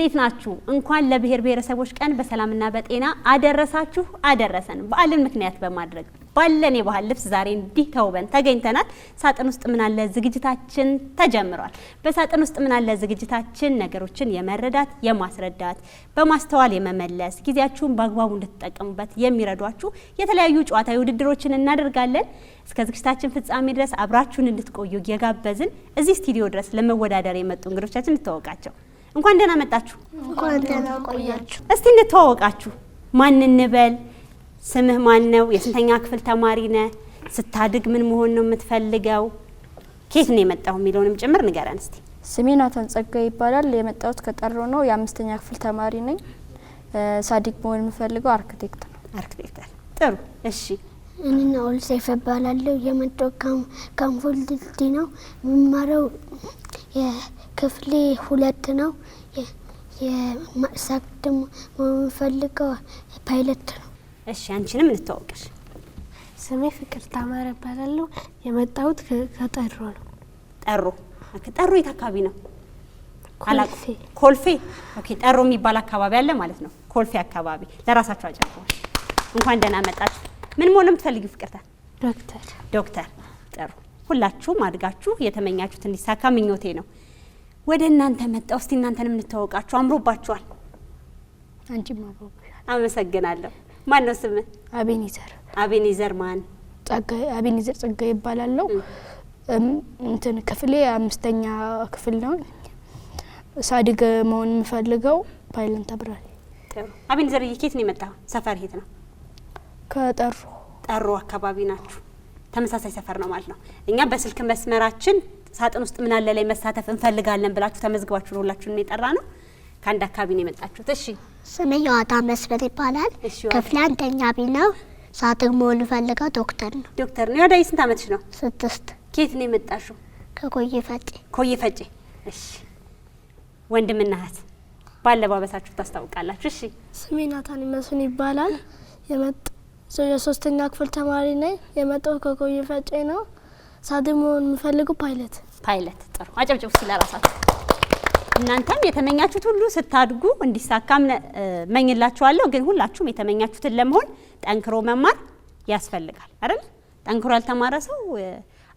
እንዴት ናችሁ? እንኳን ለብሔር ብሔረሰቦች ቀን በሰላምና በጤና አደረሳችሁ አደረሰን። በዓልን ምክንያት በማድረግ ባለን የባህል ልብስ ዛሬ እንዲህ ተውበን ተገኝተናል። ሳጥን ውስጥ ምን አለ ዝግጅታችን ተጀምሯል። በሳጥን ውስጥ ምን አለ ዝግጅታችን ነገሮችን የመረዳት የማስረዳት በማስተዋል የመመለስ ጊዜያችሁን በአግባቡ እንድትጠቀሙበት የሚረዷችሁ የተለያዩ ጨዋታዊ ውድድሮችን እናደርጋለን። እስከ ዝግጅታችን ፍጻሜ ድረስ አብራችሁን እንድትቆዩ እየጋበዝን እዚህ ስቱዲዮ ድረስ ለመወዳደር የመጡ እንግዶቻችን እንተዋወቃቸው። እንኳን ደህና መጣችሁ። እንኳን ደህና ቆያችሁ። እስቲ እንተዋወቃችሁ። ማን እንበል? ስምህ ማን ነው? የስንተኛ ክፍል ተማሪ ነህ? ስታድግ ምን መሆን ነው የምትፈልገው? ከየት ነው የመጣው የሚለውንም ጭምር ንገረን እስቲ። ስሜ ናታን ጸጋይ ይባላል። የመጣሁት ከጠሮ ነው። የ5ኛ ክፍል ተማሪ ነኝ። ሳዲቅ መሆን የምፈልገው አርክቴክት ነው። አርክቴክት። ጥሩ። እሺ። እኔና ኦልሴፍ እባላለሁ። የመጣው ካምፎል ድልድይ ነው። የምማረው የክፍሌ 2 ነው። የማሳክ ደግሞ የምፈልገው ፓይለት ነው። እሺ፣ አንቺንም እንተዋወቅሽ። ስሜ ፍቅር ታማረ እባላለሁ። የመጣሁት ከጠሮ ነው። ጠሮ። ጠሮ የት አካባቢ ነው? ኮልፌ። ኮልፌ። ኦኬ። ጠሮ የሚባል አካባቢ አለ ማለት ነው። ኮልፌ አካባቢ። ለራሳችሁ አጫውተዋል። እንኳን ደህና መጣችሁ። ምን መሆን ነው የምትፈልጊው ፍቅርታ? ዶክተር። ዶክተር። ጥሩ። ሁላችሁም አድጋችሁ የተመኛችሁት እንዲሳካ ምኞቴ ነው። ወደ እናንተ መጣው። እስቲ እናንተንም እንተዋወቃችሁ። አምሮባችኋል። አንቺም አምሮብሻል። አመሰግናለሁ። ማን ነው ስምህ? አቤኒዘር። አቤኒዘር ማን? ጸጋይ። አቤኒዘር ጸጋይ ይባላለሁ። እንትን ክፍሌ 5ኛ ክፍል ነው። ሳዲቅ መሆን የምፈልገው ፓይለት አብራሪ። ጥሩ። አቤኒዘር ከየት ነው የመጣው? ሰፈር የት ነው? ከጠሮ። ጠሮ አካባቢ ናችሁ። ተመሳሳይ ሰፈር ነው ማለት ነው። እኛ በስልክ መስመራችን ሳጥን ውስጥ ምን አለ ላይ መሳተፍ እንፈልጋለን ብላችሁ ተመዝግባችሁ ነው ሁላችሁን የጠራ ነው። ከአንድ አካባቢ ነው የመጣችሁት። እሺ። ስሜ የዋታ መስፍን ይባላል። ክፍሌ 1ኛ ቢ ነው። ሳዲቅ መሆን የምፈልገው ዶክተር ነው። ዶክተር ነው። ወደ ስንት አመትሽ ነው? 6። ከየት ነው የመጣሽው? ከኮዬ ፈጬ። ኮዬ ፈጬ። እሺ። ወንድምና እህት ባለባበሳችሁ ታስታውቃላችሁ። እሺ። ስሜ ናታን መስፍን ይባላል። የ3ኛ ክፍል ተማሪ ነኝ። የመጣው ከኮዬ ፈጬ ነው። ሳዲቅ መሆን የምፈልገው ፓይለት። ፓይለት። ጥሩ። አጨብጭቡ እስኪ ለራሳችሁ። እናንተም የተመኛችሁት ሁሉ ስታድጉ እንዲሳካም መኝላችኋለሁ። ግን ሁላችሁም የተመኛችሁትን ለመሆን ጠንክሮ መማር ያስፈልጋል አይደል? ጠንክሮ ያልተማረ ሰው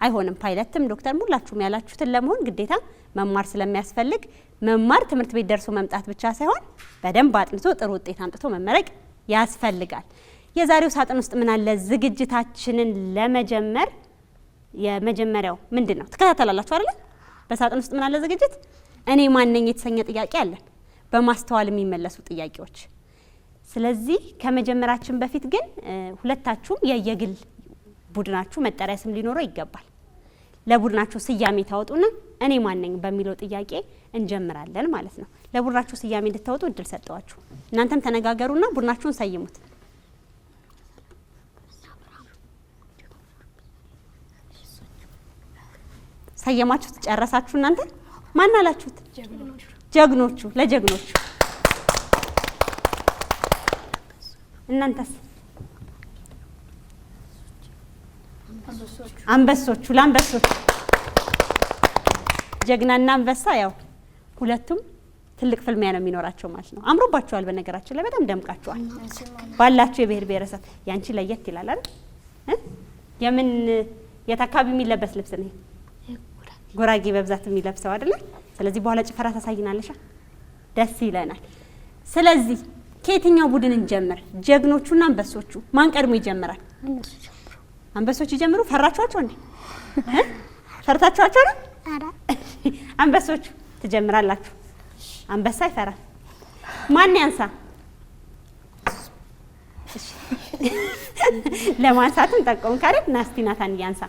አይሆንም። ፓይለትም ዶክተርም ሁላችሁም ያላችሁትን ለመሆን ግዴታ መማር ስለሚያስፈልግ መማር ትምህርት ቤት ደርሶ መምጣት ብቻ ሳይሆን በደንብ አጥንቶ ጥሩ ውጤት አምጥቶ መመረቅ ያስፈልጋል። የዛሬው ሳጥን ውስጥ ምን አለ ዝግጅታችንን ለመጀመር የመጀመሪያው ምንድነው? ተከታተላላችሁ አይደል? በሳጥን ውስጥ ምን አለ ዝግጅት እኔ ማን ነኝ የተሰኘ ጥያቄ አለን። በማስተዋል የሚመለሱ ጥያቄዎች። ስለዚህ ከመጀመራችን በፊት ግን ሁለታችሁም የየግል ቡድናችሁ መጠሪያ ስም ሊኖረው ይገባል። ለቡድናችሁ ስያሜ ታወጡና እኔ ማን ነኝ በሚለው ጥያቄ እንጀምራለን ማለት ነው። ለቡድናችሁ ስያሜ እንድታወጡ እድል ሰጠዋችሁ። እናንተም ተነጋገሩና ቡድናችሁን ሰይሙት። ሰየማችሁት? ጨረሳችሁ? እናንተ ማን አላችሁት? ጀግኖቹ። ለጀግኖቹ። እናንተስ? አንበሶቹ። ለአንበሶቹ። ጀግናና አንበሳ ያው ሁለቱም ትልቅ ፍልሚያ ነው የሚኖራቸው ማለት ነው። አምሮባችኋል። በነገራችን ላይ በጣም ደምቃችኋል ባላችሁ የብሔር ብሔረሰብ። ያንቺ ለየት ይላል አይደል? የምን የት አካባቢ የሚለበስ ልብስ ነው? ጉራጌ በብዛት የሚለብሰው አይደል? ስለዚህ በኋላ ጭፈራ ታሳይናለሽ። ደስ ይለናል። ስለዚህ ከየትኛው ቡድን እንጀምር? ጀግኖቹና አንበሶቹ። ማን ቀድሞ ይጀምራል? አንበሶቹ ይጀምሩ። ፈራችኋቸው እንዴ? ፈርታችኋቸው ነው? አረ አንበሶቹ ትጀምራላችሁ። አንበሳ ይፈራል። ማን ያንሳ? ለማንሳትም ጠቆም ካረክ ናስቲ ናታን ያንሳ።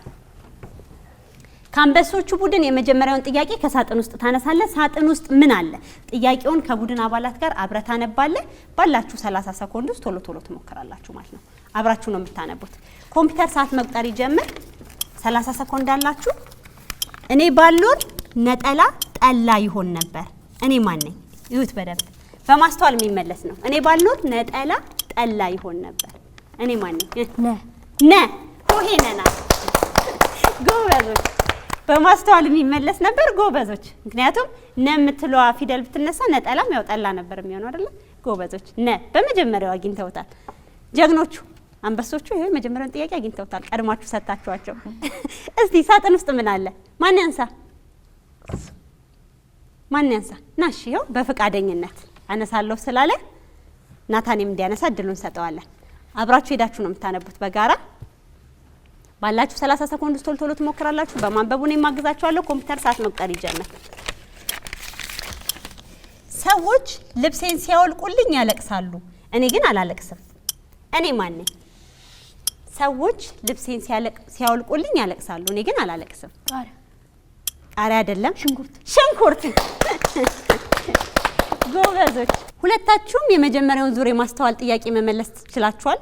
ከአንበሶቹ ቡድን የመጀመሪያውን ጥያቄ ከሳጥን ውስጥ ታነሳለ። ሳጥን ውስጥ ምን አለ? ጥያቄውን ከቡድን አባላት ጋር አብረህ ታነባለህ። ባላችሁ 30 ሰኮንድ ውስጥ ቶሎ ቶሎ ትሞክራላችሁ ማለት ነው። አብራችሁ ነው የምታነቡት። ኮምፒውተር ሰዓት መቁጠር ይጀምር። 30 ሰኮንድ አላችሁ። እኔ ባልኖር ነጠላ ጠላ ይሆን ነበር። እኔ ማን ነኝ? ይሁት በደንብ በማስተዋል የሚመለስ ነው። እኔ ባልኖር ነጠላ ጠላ ይሆን ነበር። እኔ ማን ነኝ? ነ ሆሄነና ጎበዞች በማስተዋል የሚመለስ ነበር ጎበዞች። ምክንያቱም ነ የምትለዋ ፊደል ብትነሳ ነጠላም ያው ጠላ ነበር የሚሆነው አይደለ? ጎበዞች ነ በመጀመሪያው አግኝተውታል። ጀግኖቹ አንበሶቹ ይሄ መጀመሪያውን ጥያቄ አግኝተውታል። ቀድማችሁ ሰጣችኋቸው። እስቲ ሳጥን ውስጥ ምን አለ? ማን ያንሳ? ማን ያንሳ? ናሽ ይኸው በፈቃደኝነት አነሳለሁ ስላለ ናታንም እንዲያነሳ እድሉን ሰጠዋለን። አብራችሁ ሄዳችሁ ነው የምታነቡት በጋራ ባላችሁ 30 ሰኮንድ ውስጥ ቶሎ ትሞክራላችሁ። በማንበቡ ነው የማግዛችኋለሁ። ኮምፒውተር ሰዓት መቁጠር ይጀምር። ሰዎች ልብሴን ሲያወልቁልኝ ያለቅሳሉ፣ እኔ ግን አላለቅስም። እኔ ማን ነኝ? ሰዎች ልብሴን ሲያወልቁልኝ ያለቅሳሉ፣ እኔ ግን አላለቅስም። ቃሪያ አይደለም፣ ሽንኩርት። ጎበዞች። ሁለታችሁም የመጀመሪያውን ዙር የማስተዋል ጥያቄ መመለስ ትችላችኋል።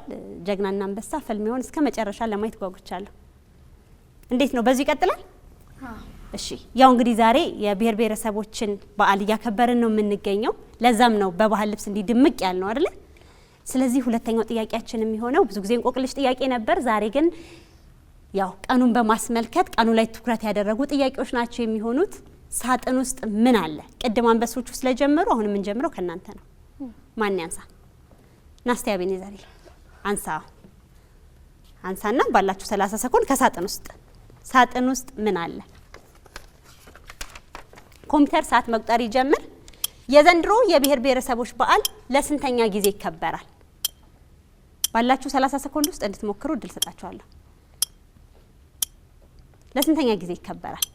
ጀግናና አንበሳ ፍልሚያውን እስከ መጨረሻ ለማየት ጓጉቻለሁ። እንዴት ነው? በዚህ ይቀጥላል? እሺ። ያው እንግዲህ ዛሬ የብሔር ብሔረሰቦችን በዓል እያከበርን ነው የምንገኘው። ለዛም ነው በባህል ልብስ እንዲህ ድምቅ ያልነው አይደለ? ስለዚህ ሁለተኛው ጥያቄያችን የሚሆነው ብዙ ጊዜ እንቆቅልሽ ጥያቄ ነበር። ዛሬ ግን ያው ቀኑን በማስመልከት ቀኑ ላይ ትኩረት ያደረጉ ጥያቄዎች ናቸው የሚሆኑት። ሳጥን ውስጥ ምን አለ? ቅድም አንበሶቹ ስለጀመሩ አሁን የምንጀምረው ከእናንተ ነው። ማን ያንሳ? ናስቲ አቤኔዘር አንሳና ባላችሁ 30 ሰኮንድ ሳጥን ውስጥ ምን አለ? ኮምፒውተር ሰዓት መቁጠር ይጀምር። የዘንድሮ የብሔር ብሔረሰቦች በዓል ለስንተኛ ጊዜ ይከበራል? ባላችሁ 30 ሰኮንድ ውስጥ እንድትሞክሩ እድል ሰጣችኋለሁ። ለስንተኛ ጊዜ ይከበራል?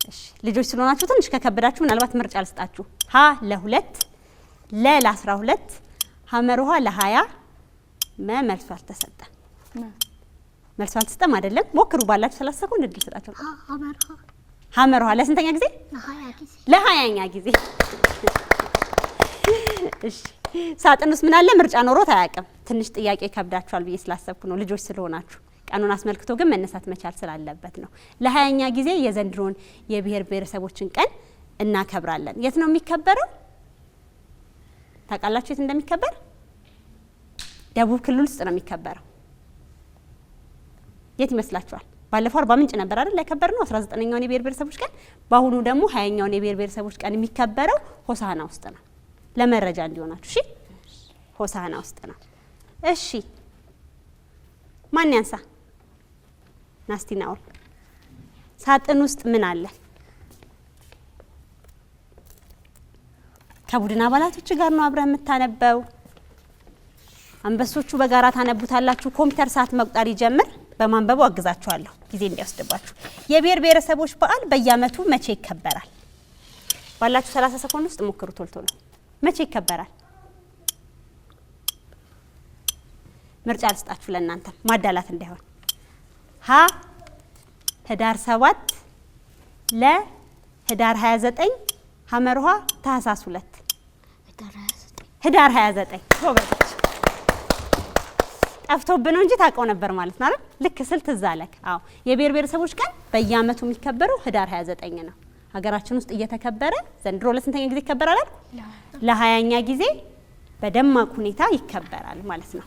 እሺ ልጆች ስለሆናችሁ ትንሽ ከከበዳችሁ ምናልባት ምርጫ ልስጣችሁ። ሀ ለ2 ለ ለ12 ሐመርሃ ለ20 መልሱ አልተሰጠም። መልሱ አልተሰጠም አይደለም። ሞክሩ። ባላችሁ 30 ሰኮንድ እድል ሰጣችኋለሁ። ሐመርሃ ለስንተኛ ጊዜ? ለ20ኛ ጊዜ። እሺ ሳጥን ውስጥ ምን አለ? ምርጫ ኖሮት አያውቅም። ትንሽ ጥያቄ ከብዳችኋል ብዬ ስላሰብኩ ነው ልጆች ስለሆናችሁ። ቀኑን አስመልክቶ ግን መነሳት መቻል ስላለበት ነው። ለ20ኛ ጊዜ የዘንድሮን የብሔር ብሔረሰቦችን ቀን እናከብራለን። የት ነው የሚከበረው? ታውቃላችሁ የት እንደሚከበር? ደቡብ ክልል ውስጥ ነው የሚከበረው። የት ይመስላችኋል? ባለፈው አርባ ምንጭ ነበር አይደል ያከበርነው 19ኛውን የብሔር ብሔረሰቦች ቀን። በአሁኑ ደግሞ 20ኛውን የብሔር ብሔረሰቦች ቀን የሚከበረው ሆሳዕና ውስጥ ነው። ለመረጃ እንዲሆናችሁ እሺ፣ ሆሳዕና ውስጥ ነው። እሺ ማን ያንሳ? ናስቲ ናኦል። ሳጥን ውስጥ ምን አለ? ከቡድን አባላቶች ጋር ነው አብረህ የምታነበው። አንበሶቹ በጋራ ታነቡታላችሁ። ኮምፒውተር ሰዓት መቁጠር ይጀምር። በማንበቡ አግዛችኋለሁ ጊዜ እንዲያስደባችሁ። የብሔር ብሔረሰቦች በዓል በየዓመቱ መቼ ይከበራል? ባላችሁ 30 ሰኮንድ ውስጥ ሞክሩ ቶሎ። መቼ ይከበራል? ምርጫ ልስጣችሁ ለእናንተ ማዳላት እንዳይሆን። ሀ ህዳር 7 ለ ህዳር 29 ሐመርሃ ታህሳስ 2 ህዳር 29 ጎበዞች። ጠፍቶብን ነው እንጂ ታውቀው ነበር ማለት ነው አይደል? ልክ ስልት እዛ አለክ። አዎ የብሔር ብሔረሰቦች ቀን በየዓመቱ የሚከበረው ህዳር 29 ነው። ሀገራችን ውስጥ እየተከበረ ዘንድሮ ለስንተኛ ጊዜ ይከበራል? ለ20ኛ ጊዜ በደማቅ ሁኔታ ይከበራል ማለት ነው።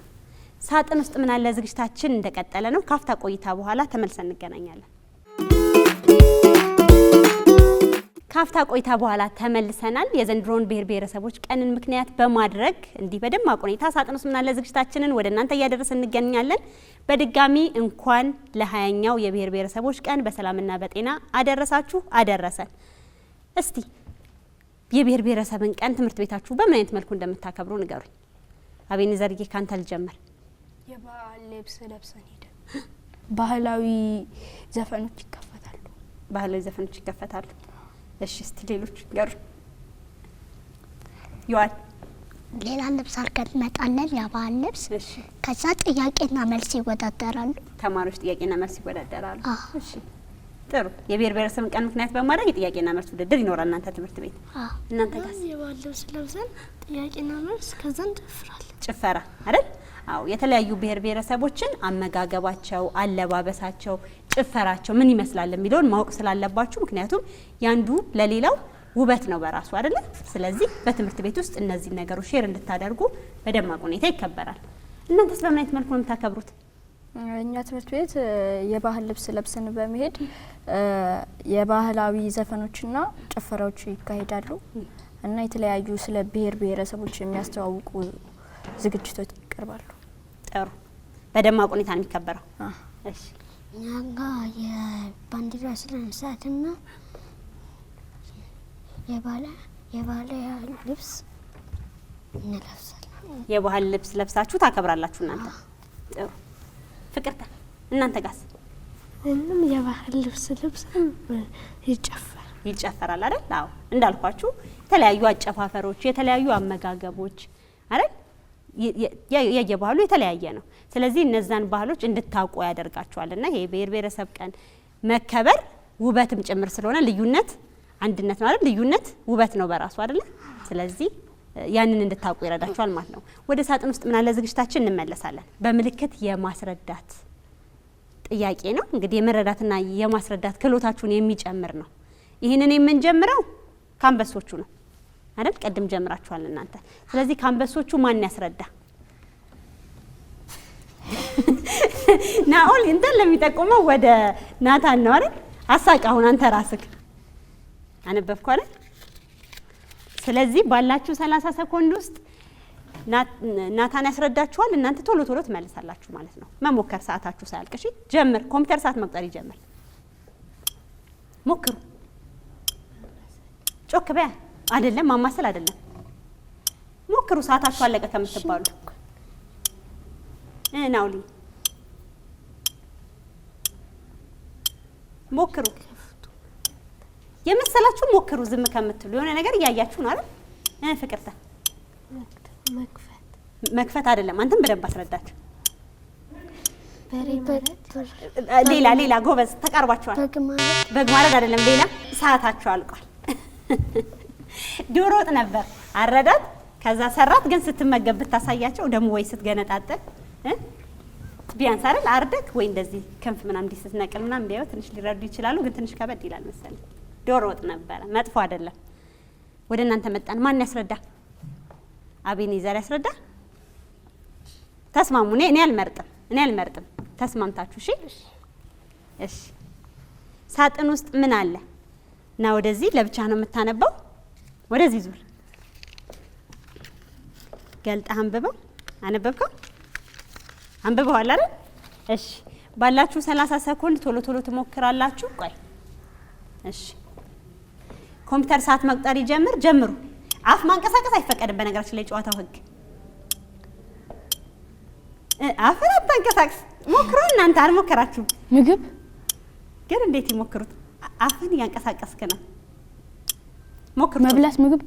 ሳጥን ውስጥ ምን አለ ዝግጅታችን እንደቀጠለ ነው። ካፍታ ቆይታ በኋላ ተመልሰን እንገናኛለን። ካፍታ ቆይታ በኋላ ተመልሰናል። የዘንድሮን ብሔር ብሔረሰቦች ቀንን ምክንያት በማድረግ እንዲህ በደማቅ ሁኔታ ሳጥን ውስጥ ምን አለ ዝግጅታችንን ወደ እናንተ እያደረስን እንገኛለን። በድጋሚ እንኳን ለ20ኛው የብሔር ብሔረሰቦች ቀን በሰላምና በጤና አደረሳችሁ አደረሰን። እስቲ የብሔር ብሔረሰብን ቀን ትምህርት ቤታችሁ በምን አይነት መልኩ እንደምታከብሩ ንገሩኝ። አቤኔዘርዬ ካንተ ልጀምር። የባህል ልብስ ለብሰን ሄደን ባህላዊ ዘፈኖች ይከፈታሉ። እሺ እስቲ ሌሎች ንገሩ። ይዋል ሌላ ልብስ አድርገን እንመጣለን፣ የባህል ልብስ። ከዛ ጥያቄና መልስ ይወዳደራሉ። ተማሪዎች ጥያቄና መልስ ይወዳደራሉ። እሺ ጥሩ። የብሔር ብሔረሰብን ቀን ምክንያት በማድረግ የጥያቄና መልስ ውድድር ይኖራል እናንተ ትምህርት ቤት። እናንተ ጋር የባህል ልብስ ለብሰን ጥያቄና መልስ ከዛ እንጨፍራለን። ጭፈራ አይደል? አዎ የተለያዩ ብሔር ብሔረሰቦችን አመጋገባቸው፣ አለባበሳቸው፣ ጭፈራቸው ምን ይመስላል የሚለውን ማወቅ ስላለባችሁ፣ ምክንያቱም ያንዱ ለሌላው ውበት ነው በራሱ አይደለ? ስለዚህ በትምህርት ቤት ውስጥ እነዚህ ነገሮች ሼር እንድታደርጉ በደማቅ ሁኔታ ይከበራል። እናንተስ በምን አይነት መልኩ ነው የምታከብሩት? እኛ ትምህርት ቤት የባህል ልብስ ለብሰን በመሄድ የባህላዊ ዘፈኖችና ጭፈራዎች ይካሄዳሉ እና የተለያዩ ስለ ብሔር ብሔረሰቦች የሚያስተዋውቁ ዝግጅቶች ይቀርባሉ። ጥሩ። በደማቅ ሁኔታ ነው የሚከበረው። እሺ እኛጋ የባንዲራ ስነስርዓትና የባህል ልብስ እንለብሳለን። የባህል ልብስ ለብሳችሁ ታከብራላችሁ እናንተ? ጥሩ። ፍቅርተ እናንተ ጋስ? ሁሉም የባህል ልብስ ለብሰን ይጨፈራል አይደል? አዎ እንዳልኳችሁ የተለያዩ አጨፋፈሮች፣ የተለያዩ አመጋገቦች አይደል? የየባህሉ የተለያየ ነው። ስለዚህ እነዛን ባህሎች እንድታውቁ ያደርጋችኋልና ይሄ ብሔር ብሔረሰብ ቀን መከበር ውበትም ጭምር ስለሆነ ልዩነት አንድነት ነው አይደል? ልዩነት ውበት ነው በራሱ አይደል? ስለዚህ ያንን እንድታውቁ ይረዳችኋል ማለት ነው። ወደ ሳጥን ውስጥ ምን አለ ዝግጅታችን እንመለሳለን። በምልክት የማስረዳት ጥያቄ ነው እንግዲህ የመረዳትና የማስረዳት ክህሎታችሁን የሚጨምር ነው። ይህንን የምንጀምረው ካንበሶቹ ነው አይደል? ቀድም ጀምራችኋል እናንተ። ስለዚህ ካንበሶቹ ማን ያስረዳ? ናኦል እንትን ለሚጠቁመው ወደ ናታን ነው አይደል? አሳቅ አሁን አንተ ራስክ አነበብኩ አይደል? ስለዚህ ባላችሁ 30 ሰኮንድ ውስጥ ናታን ያስረዳችኋል። እናንተ ቶሎ ቶሎ ትመልሳላችሁ ማለት ነው። መሞከር ሰዓታችሁ ሳያልቅ እሺ። ጀምር። ኮምፒውተር ሰዓት መቁጠር ይጀምር። ሞክሩ። ጮክ በያ። አይደለም ማማሰል አይደለም። ሞክሩ። ሰዓታችሁ አለቀ ከምትባሉ ናውሊ ሞክሩ። የመሰላችሁ ሞክሩ። ዝም ከምትሉ የሆነ ነገር እያያችሁ ነው አይደል? ፍቅርተ መክፈት አይደለም። አንተም በደንብ አስረዳችሁ። ሌላ ጎበዝ ተቃርባችኋል። በግ ማለት አይደለም። ሌላ ሰዓታችሁ አልቋል። ዶሮ ወጥ ነበር አረዳት። ከዛ ሰራት ግን ስትመገብ ብታሳያቸው ደግሞ ወይ ስትገነጣጠል ቢያንስ አይደል አርደክ ወይ እንደዚህ ክንፍ ምናምን እንዲህ ስትነቅል ምናምን ቢያዩ ትንሽ ሊረዱ ይችላሉ። ግን ትንሽ ከበድ ይላል መሰለኝ። ዶሮ ወጥ ነበረ። መጥፎ አይደለም። ወደ እናንተ መጣን። ማን ያስረዳ? አቤኔዘር ያስረዳ። ተስማሙ። እኔ አልመርጥም። ተስማምታችሁ እሺ? እሺ። ሳጥን ውስጥ ምን አለ? እና ወደዚህ ለብቻ ነው የምታነበው። ወደዚህ ዙር። ገልጠህ አንብበው። አነበብከው? አንብበዋል አይደል? እሺ። ባላችሁ 30 ሰኮንድ ቶሎ ቶሎ ትሞክራላችሁ። ቆይ እሺ። ኮምፒውተር ሰዓት መቁጠር ይጀምር። ጀምሩ። አፍ ማንቀሳቀስ አይፈቀድም በነገራችን ላይ ጨዋታው ህግ። አፍን አታንቀሳቅስ። ሞክሩ። እናንተ አልሞከራችሁም። ምግብ ግን እንዴት ይሞክሩት? አፍን እያንቀሳቀስክ ነው። ሞክሩ። መብላት፣ ምግብ፣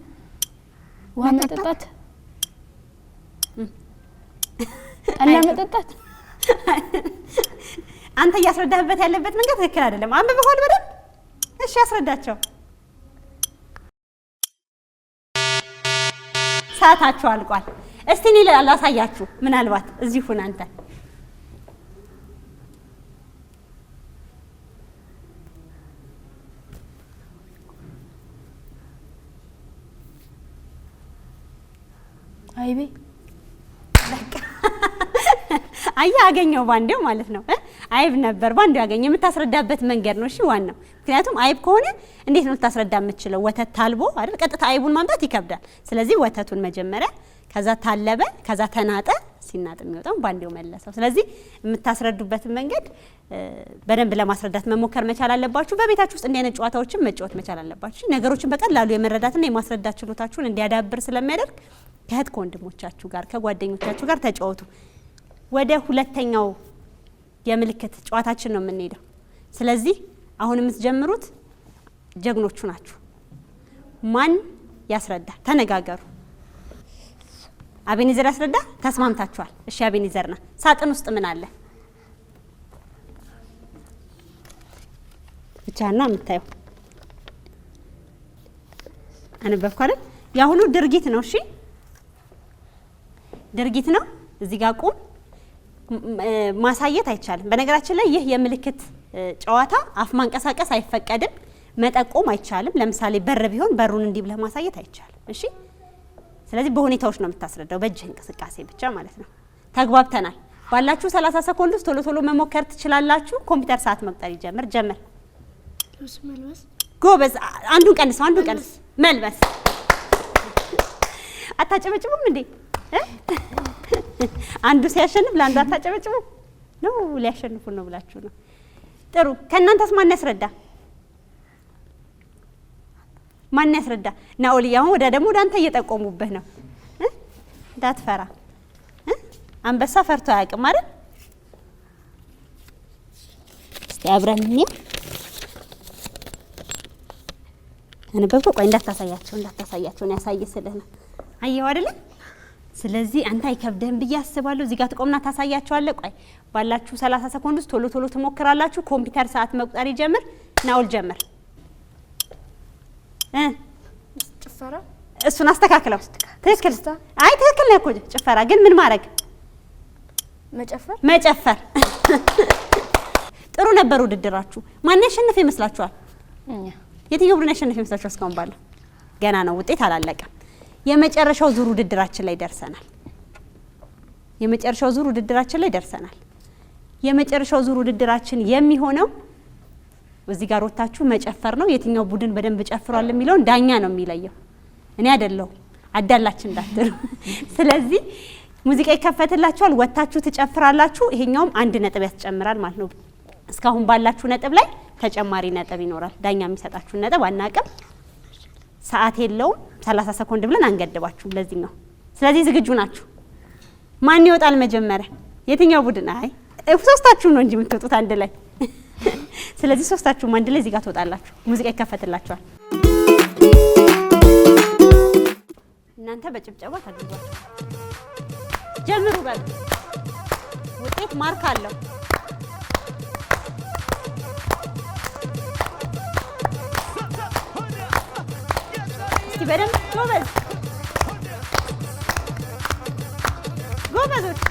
ውሃ መጠጣት፣ ጠላ መጠጣት። አንተ እያስረዳህበት ያለበት መንገድ ትክክል አይደለም። አንብበዋል በደንብ። እሺ ያስረዳቸው። ሰዓታችሁ አልቋል። እስቲ እኔ ላሳያችሁ። ምናልባት እዚህ ሁን አንተ። አይቤ አያ አገኘው ባንዴው ማለት ነው። አይብ ነበር ባንዴው ያገኘ። የምታስረዳበት መንገድ ነው እሺ ዋናው። ምክንያቱም አይብ ከሆነ እንዴት ነው ልታስረዳ የምትችለው? ወተት ታልቦ አይደል? ቀጥታ አይቡን ማምጣት ይከብዳል። ስለዚህ ወተቱን መጀመሪያ፣ ከዛ ታለበ፣ ከዛ ተናጠ። ሲናጥ የሚወጣው ባንዴው መለሰው። ስለዚህ የምታስረዱበትን መንገድ በደንብ ለማስረዳት መሞከር መቻል አለባችሁ። በቤታችሁ ውስጥ እንዲህ አይነት ጨዋታዎችን መጫወት መቻል አለባችሁ። ነገሮችን በቀላሉ የመረዳትና የማስረዳት ችሎታችሁን እንዲያዳብር ስለሚያደርግ ከእህት ከወንድሞቻችሁ ጋር ከጓደኞቻችሁ ጋር ተጫወቱ። ወደ ሁለተኛው የምልክት ጨዋታችን ነው የምንሄደው። ስለዚህ አሁን የምትጀምሩት ጀግኖቹ ናችሁ። ማን ያስረዳ? ተነጋገሩ። አቤኔዘር ያስረዳ። ተስማምታችኋል? እሺ አቤኔዘርና ሳጥን ውስጥ ምን አለ? ብቻና የምታየው አነበብኩ አይደል? ያሁኑ ድርጊት ነው። እሺ ድርጊት ነው። እዚህ ጋር ቁም። ማሳየት አይቻልም። በነገራችን ላይ ይህ የምልክት ጨዋታ አፍ ማንቀሳቀስ አይፈቀድም፣ መጠቆም አይቻልም። ለምሳሌ በር ቢሆን በሩን እንዲህ ብለህ ማሳየት አይቻልም። እሺ ስለዚህ በሁኔታዎች ነው የምታስረዳው፣ በእጅህ እንቅስቃሴ ብቻ ማለት ነው። ተግባብተናል። ባላችሁ 30 ሰኮንድ ውስጥ ቶሎ ቶሎ መሞከር ትችላላችሁ። ኮምፒውተር ሰዓት መቁጠር ይጀምር። ጀምር። ልብስ መልበስ። ጎበዝ። አንዱን ቀንስ፣ አንዱን ቀንስ። መልበስ። አታጨበጭቡም እንዴ? አንዱ ሲያሸንፍ ለአንዱ አታጨበጭቡም ነው? ሊያሸንፉ ነው ብላችሁ ነው? ጥሩ። ከእናንተስ ማን ያስረዳ? ማን ያስረዳ? ናኦልዬ አሁን ወደ አንተ እየጠቆሙብህ ነው። እንዳትፈራ። አንበሳ ፈርቶ አያውቅም አይደል? እስቲ አብረን እንየው። አንበበ ቆይ እንዳታሳያቸው ነው ያሳየስልህ ነው። አየው አይደል? ስለዚህ አንተ አይከብደህም ብዬ አስባለሁ። እዚህ ጋር ትቆምና ታሳያቸዋለህ። ቆይ ባላችሁ 30 ሰኮንድ ውስጥ ቶሎ ቶሎ ትሞክራላችሁ። ኮምፒውተር ሰዓት መቁጠር ይጀምር። ናኦል ጀምር። ጭፈራ እሱን አስተካክለው። ትክክል። አይ ትክክል ነው እኮ ጭፈራ። ግን ምን ማድረግ? መጨፈር። ጥሩ ነበር ውድድራችሁ። ማን ያሸነፈ ይመስላችኋል? የትኛው ቡድን ያሸነፈ ይመስላችኋል? እስካሁን ባለው ገና ነው፣ ውጤት አላለቀም። የመጨረሻው ዙር ውድድራችን ላይ ደርሰናል። የመጨረሻው ዙር ውድድራችን የሚሆነው እዚህ ጋር ወጣችሁ መጨፈር ነው። የትኛው ቡድን በደንብ ጨፍሯል የሚለውን ዳኛ ነው የሚለየው፣ እኔ አይደለሁ። አዳላችን እንዳትሩ። ስለዚህ ሙዚቃ ይከፈትላችኋል፣ ወጣችሁ ትጨፍራላችሁ። ይሄኛውም 1 ነጥብ ያስጨምራል ማለት ነው። እስካሁን ባላችሁ ነጥብ ላይ ተጨማሪ ነጥብ ይኖራል። ዳኛ የሚሰጣችሁ ነጥብ አናውቅም። ሰዓት የለውም። 30 ሰኮንድ ብለን አንገድባችሁም ለዚህኛው። ስለዚህ ዝግጁ ናችሁ? ማን ይወጣል መጀመሪያ? የትኛው ቡድን? አይ ሶስታችሁ ነው እንጂ የምትወጡት አንድ ላይ። ስለዚህ ሶስታችሁም አንድ ላይ እዚህ ጋር ትወጣላችሁ። ሙዚቃ ይከፈትላችኋል። እናንተ በጭብጨባ ታድርጓችሁ። ጀምሩ በሉ። ውጤት ማርክ አለው። እስቲ በደንብ ጎበዝ ጎበዞች።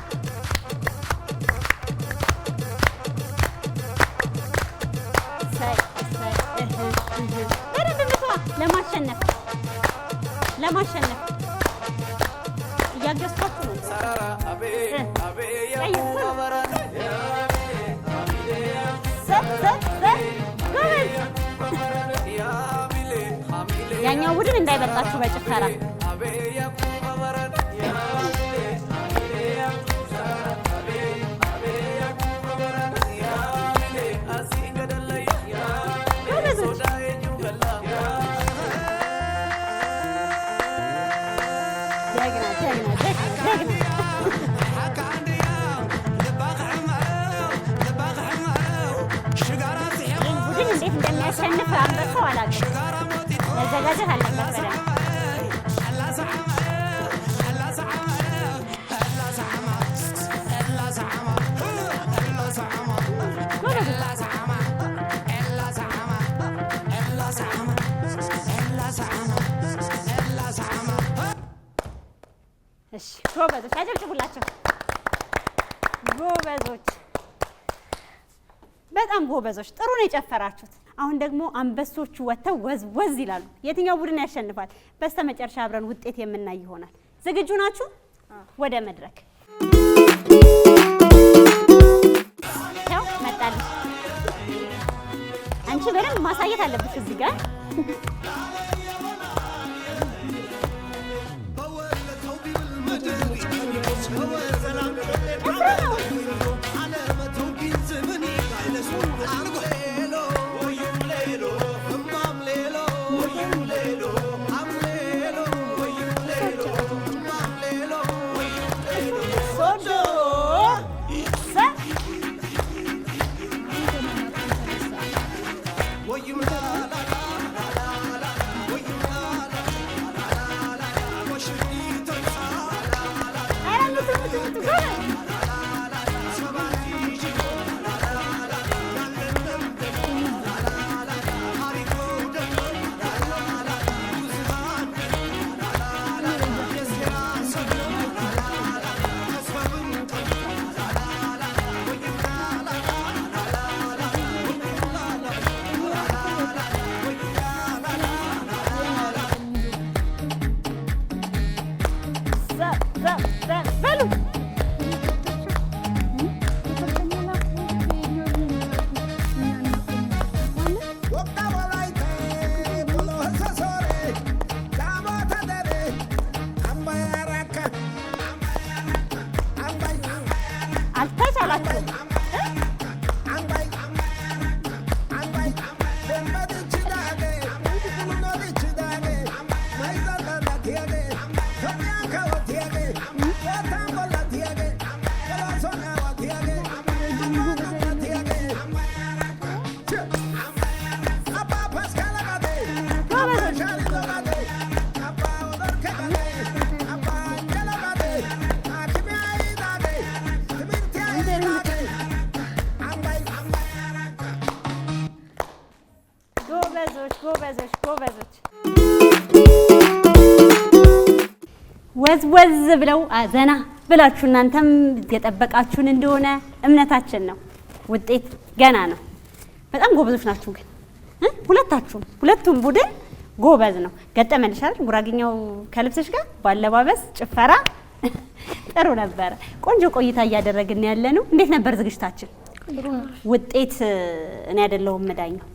በደንብ ምቷ። ለማሸነፍ እያገዝኳችሁ ነው። ያኛው ቡድን እንዳይበልጣችሁ በጭፈራ ቡድን እንዴት እንደሚያሸንፍ አንበሳው አላውቅም። መዘጋጀት አለበት በደንብ። እሺ ጎበዞች፣ አጨብጭቡላቸው። ጎበዞች፣ በጣም ጎበዞች። ጥሩ ነው የጨፈራችሁት። አሁን ደግሞ አንበሶቹ ወጥተው ወዝ ወዝ ይላሉ። የትኛው ቡድን ያሸንፋል? በስተመጨረሻ አብረን ውጤት የምናይ ይሆናል። ዝግጁ ናችሁ? ወደ መድረክ ያው መጣልሽ። አንቺ በደንብ ማሳየት አለብሽ እዚህ ጋር። ሁላችሁ ጎበዞች ወዝ ብለው ዘና ብላችሁ እናንተም የጠበቃችሁን እንደሆነ እምነታችን ነው። ውጤት ገና ነው። በጣም ጎበዞች ናችሁ ግን ሁለቱም ቡድን ጎበዝ ነው። ገጠመልሽ አይደል? ጉራጌኛው ከልብስሽ ጋር ባለባበስ ጭፈራ ጥሩ ነበረ። ቆንጆ ቆይታ እያደረግን ያለ ነው። እንዴት ነበር ዝግጅታችን? ውጤት እኔ አይደለሁም መዳኛው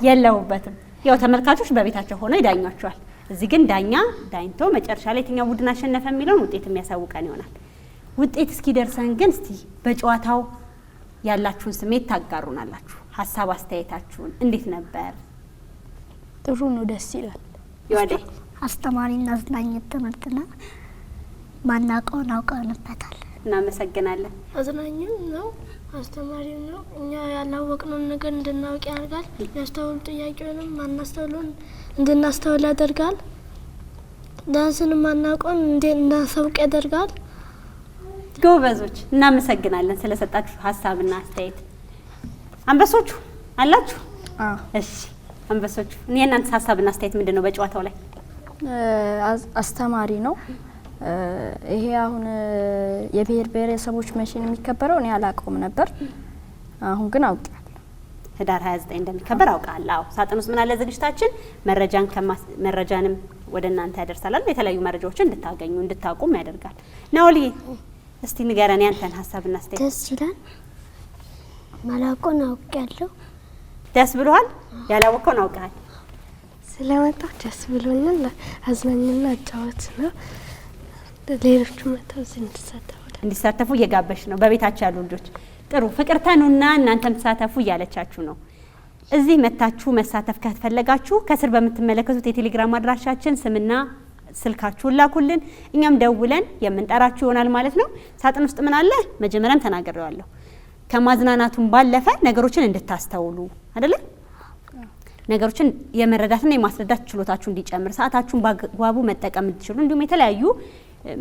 የለሁበትም። ያው ተመልካቾች በቤታቸው ሆነው ይዳኟቸዋል። እዚህ ግን ዳኛ ዳኝቶ መጨረሻ ላይ የትኛው ቡድን አሸነፈ የሚለውን ውጤት የሚያሳውቀን ይሆናል። ውጤት እስኪደርሰን ግን እስቲ በጨዋታው ያላችሁን ስሜት ታጋሩናላችሁ። ሀሳብ አስተያየታችሁን እንዴት ነበር? ጥሩ ነው፣ ደስ ይላል። ይወዴ አስተማሪና አዝናኝ ትምህርት ነው። ማናውቀውን አውቀንበታል። እናመሰግናለን። አዝናኝም ነው አስተማሪም ነው። እኛ ያላወቅነውን ነገር እንድናውቅ ያደርጋል። ያስተውሉ ጥያቄውንም ማናስተውሉን እንድናስተውል ያደርጋል። ዳንስን ማናውቀውን እንድናሳውቅ ያደርጋል። ጎበዞች እናመሰግናለን ስለሰጣችሁ ሀሳብና አስተያየት። አንበሶቹ አላችሁ? እሺ አንበሶቹ የእናንተ ሀሳብና አስተያየት ምንድነው በጨዋታው ላይ? አስተማሪ ነው። ይሄ አሁን የብሔር ብሔረሰቦች መቼን የሚከበረው እኔ አላውቀውም ነበር። አሁን ግን አውቃለሁ። ህዳር 29 እንደሚከበር አውቃለሁ። አዎ ሳጥን ውስጥ ምን አለ ዝግጅታችን መረጃንም ወደ እናንተ ያደርሳል። የተለያዩ መረጃዎችን እንድታገኙ እንድታቁም ያደርጋል። ናውሊ እስቲ ንገረን ያንተን ሀሳብና አስተያየት። ደስ ይላል። ማላውቀውን አውቃለሁ። ደስ ብሎሃል? ያላወቀውን አውቃለሁ። ስለመጣሁ ደስ ብሎኛል። አዝናኝና አጫዋች ነው። ሌሎቹ መጥተው እንዲሳተፉ እየጋበሽ ነው። በቤታችሁ ያሉ ልጆች ጥሩ ፍቅርተኑና እናንተም ተሳተፉ እያለቻችሁ ነው። እዚህ መታችሁ መሳተፍ ከተፈለጋችሁ ከስር በምትመለከቱት የቴሌግራም አድራሻችን ስምና ስልካችሁን ላኩልን። እኛም ደውለን የምንጠራችሁ ይሆናል ማለት ነው። ሳጥን ውስጥ ምን አለ? መጀመሪያም ተናግሬዋለሁ። ከማዝናናቱም ባለፈ ነገሮችን እንድታስተውሉ አይደለ? ነገሮችን የመረዳትና የማስረዳት ችሎታችሁ እንዲጨምር፣ ሰዓታችሁን በአግባቡ መጠቀም እንድትችሉ፣ እንዲሁም የተለያዩ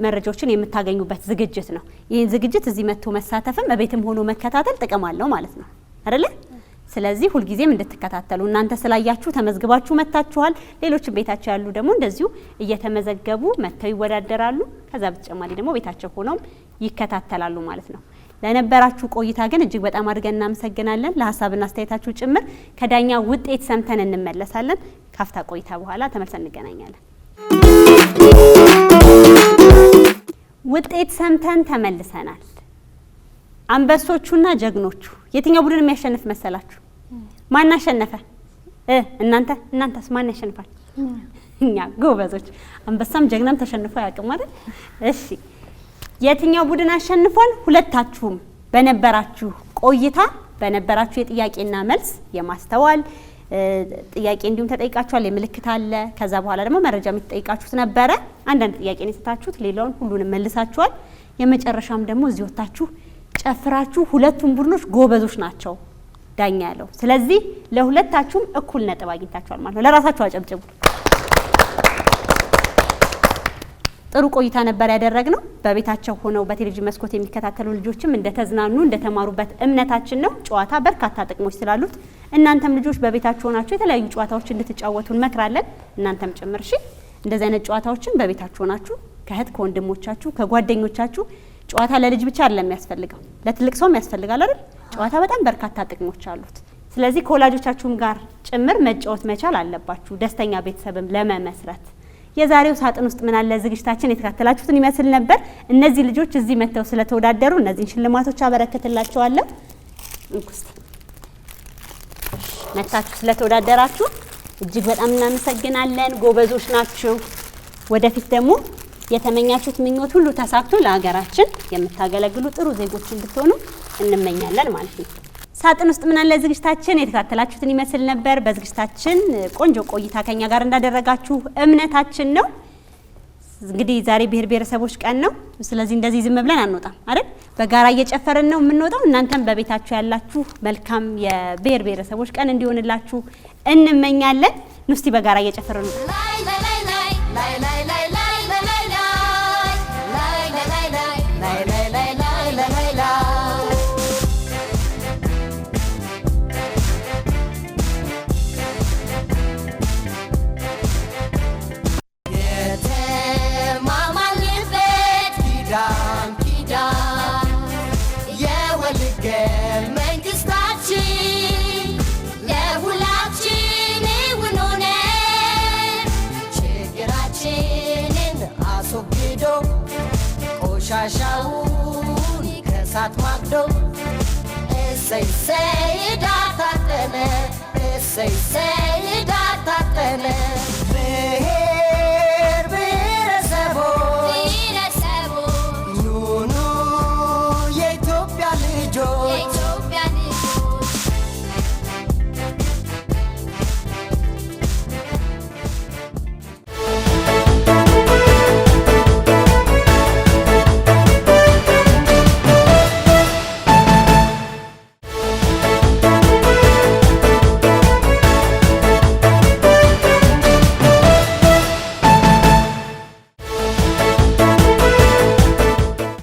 መረጃዎችን የምታገኙበት ዝግጅት ነው። ይህን ዝግጅት እዚህ መጥቶ መሳተፍም በቤትም ሆኖ መከታተል ጥቅም አለው ማለት ነው አይደለ? ስለዚህ ሁልጊዜም እንድትከታተሉ እናንተ ስላያችሁ ተመዝግባችሁ መጥታችኋል። ሌሎችም ቤታቸው ያሉ ደግሞ እንደዚሁ እየተመዘገቡ መጥተው ይወዳደራሉ። ከዛ በተጨማሪ ደግሞ ቤታቸው ሆነው ይከታተላሉ ማለት ነው። ለነበራችሁ ቆይታ ግን እጅግ በጣም አድርገን እናመሰግናለን። ለሀሳብና አስተያየታችሁ ጭምር ከዳኛ ውጤት ሰምተን እንመለሳለን። ካፍታ ቆይታ በኋላ ተመልሰን እንገናኛለን። ውጤት ሰምተን ተመልሰናል። አንበሶቹና ጀግኖቹ የትኛው ቡድን የሚያሸንፍ መሰላችሁ? ማን አሸነፈ? እናንተስ ማን ያሸንፋል? እኛ ጎበዞች። አንበሳም ጀግናም ተሸንፎ አያውቅም አይደል? እሺ የትኛው ቡድን አሸንፏል? ሁለታችሁም በነበራችሁ ቆይታ በነበራችሁ የጥያቄና መልስ የማስተዋል ጥያቄ እንዲሁም ተጠይቃችኋል። የምልክት አለ። ከዛ በኋላ ደግሞ መረጃ የምትጠይቃችሁት ነበረ። አንዳንድ ጥያቄ ነው የሰጣችሁት፣ ሌላውን ሁሉንም መልሳችኋል። የመጨረሻም ደግሞ እዚህ ወጣችሁ ጨፍራችሁ ሁለቱም ቡድኖች ጎበዞች ናቸው ዳኛ ያለው። ስለዚህ ለሁለታችሁም እኩል ነጥብ አግኝታችኋል ማለት ነው። ለራሳችሁ አጨብጭቡ። ጥሩ ቆይታ ነበር ያደረግነው። በቤታቸው ሆነው በቴሌቪዥን መስኮት የሚከታተሉ ልጆችም እንደተዝናኑ እንደተማሩበት እምነታችን ነው። ጨዋታ በርካታ ጥቅሞች ስላሉት እናንተም ልጆች በቤታችሁ ሆናችሁ የተለያዩ ጨዋታዎች እንድትጫወቱ እንመክራለን። እናንተም ጭምር እሺ። እንደዚህ አይነት ጨዋታዎችን በቤታችሁ ሆናችሁ ከእህት ከወንድሞቻችሁ ከጓደኞቻችሁ። ጨዋታ ለልጅ ብቻ አይደለም የሚያስፈልገው፣ ለትልቅ ሰውም ያስፈልጋል አይደል? ጨዋታ በጣም በርካታ ጥቅሞች አሉት። ስለዚህ ከወላጆቻችሁም ጋር ጭምር መጫወት መቻል አለባችሁ፣ ደስተኛ ቤተሰብም ለመመስረት። የዛሬው ሳጥን ውስጥ ምን አለ ዝግጅታችን የተከታተላችሁትን ይመስል ነበር። እነዚህ ልጆች እዚህ መጥተው ስለተወዳደሩ እነዚህን ሽልማቶች አበረክትላቸዋለሁ። እንኩስቲ መጥታችሁ ስለተወዳደራችሁ እጅግ በጣም እናመሰግናለን። ጎበዞች ናችሁ። ወደፊት ደግሞ የተመኛችሁት ምኞት ሁሉ ተሳክቶ ለሀገራችን የምታገለግሉ ጥሩ ዜጎች እንድትሆኑ እንመኛለን ማለት ነው። ሳጥን ውስጥ ምን አለ ዝግጅታችን የተከታተላችሁትን ይመስል ነበር። በዝግጅታችን ቆንጆ ቆይታ ከኛ ጋር እንዳደረጋችሁ እምነታችን ነው። እንግዲህ ዛሬ ብሔር ብሔረሰቦች ቀን ነው። ስለዚህ እንደዚህ ዝም ብለን አንወጣም አይደል? በጋራ እየጨፈርን ነው የምንወጣው። እናንተም በቤታችሁ ያላችሁ መልካም የብሔር ብሔረሰቦች ቀን እንዲሆንላችሁ እንመኛለን። እስቲ በጋራ እየጨፈርን ነው። ቆሻሻውን ከሳት ማግዶ እሰይ እሰይ ዳር ታጠነ እሰይ እሰይ